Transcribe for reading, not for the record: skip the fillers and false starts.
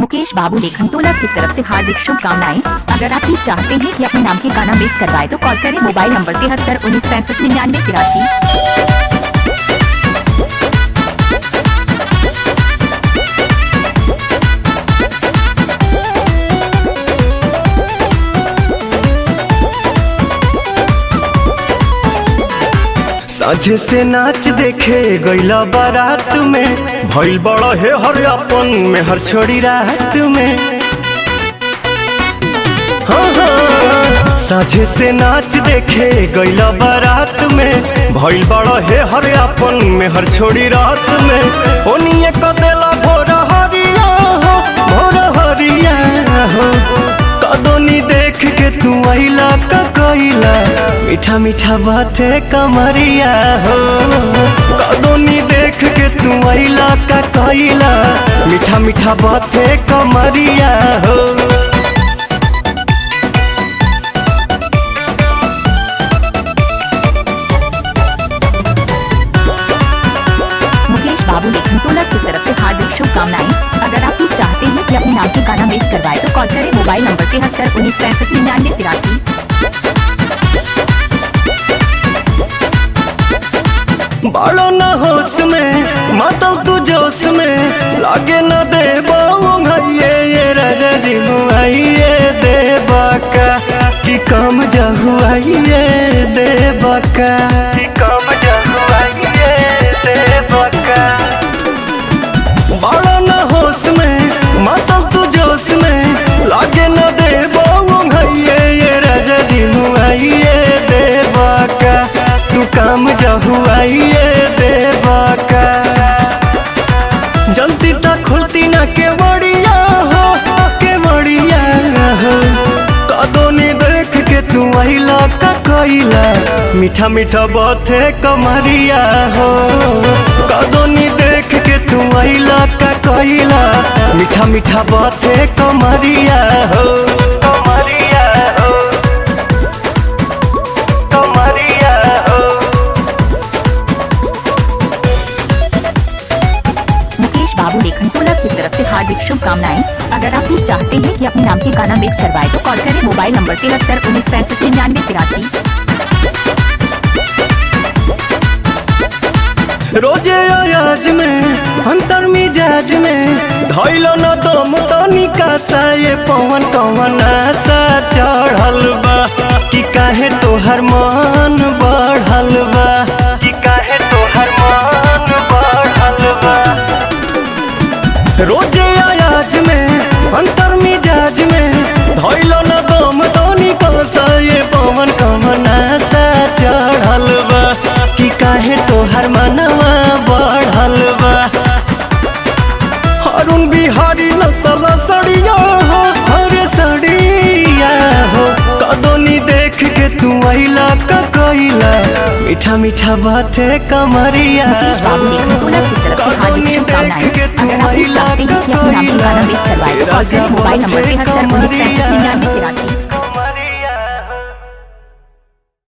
मुकेश बाबू लेखनटोला की तरफ से हार्दिक शुभकामनाएं। अगर आप भी चाहते हैं कि अपने नाम के गाना मिक्स करवाए तो कॉल करें मोबाइल नंबर 73 19 65 99 83। साझे से नाच देखे गईला बारात में, भइल बड़ा है हर अपन में हर छोड़ी रात में। हाँ हाँ। साझे से नाच देखे गईला बारात में, भइल बड़ा है हर अपन में हर छोड़ी रात में। ओनिए कदेला भोर हरिया हो, भोर हरिया हो। कदोनी देख के तू आइला का कइला, मीठा मीठा बाते कमरिया हो। कदोनी देख के तू आइला का कइला, मीठा मीठा बाते कमरिया हो। मुकेश बाबू लेखनटोला की तरफ से हार्दिक शुभकामनाएं। अगर आप भी चाहते हैं कि अपने नाम के गाना मिक्स करवाए तो कॉल करें मोबाइल नंबर 73 19 65 99 83। बालो न होश में मातल तू जोश में, लागे न दे ये राजा जी मुआइए दे बाका कि कम जहुआइए दे बाका, कि कम जहुआइए दे बाका। बालो न होश में मातल तू जोश में, लागे न दे ये राजा जी मुआइए दे बाका, तू काम जहुआइए दे बाका। जल्दी तक खुलती ना के बड़िया हो, के बड़िया हो। कदोनी देख के तू आइला का कइला, मीठा मीठा बाते कमरिया हो। कदोनी देख के तू आइला का कइला, मीठा मीठा बाते कमरिया हो, कमरिया हो, कमरिया हो। मुकेश बाबू लेखनटोला की तरफ से हार्दिक शुभकामनाएं। अगर आप भी चाहते हैं कि अपने नाम के गाना मिक्स करवाए तो कॉल करें मोबाइल नंबर 73 19 65 99 83। रोजे अयाज में अंतर मिजाज में, धैलो न दम तनिका सा ये पवन कवन आशा चढ़ल बा, कि काहे तोहर मन बढ़ल बा, कि काहे तोहर मन बढ़ल बा। रोजे अयाज में अंतर मिजाज में, धैलो न दम तनिका सा ये पवन कवन आशा चढ़ल बा, कि काहे तोहर मनवा बढ़ल बा। अरुण बिहारी नसल सड़िया हो, हरे सड़िया हो। कदोनी देख के तू आइला का कइला, मीठा मीठा बाते कमरिया मुकेश बाबू लेखनटोला की तरफ से हार्दिक शुभकामनाएं। अगर आप भी चाहते हैं कि अपने नाम के गाना मिक्स करवाए तो कॉल करें मोबाइल नंबर 73 19 65 99 83।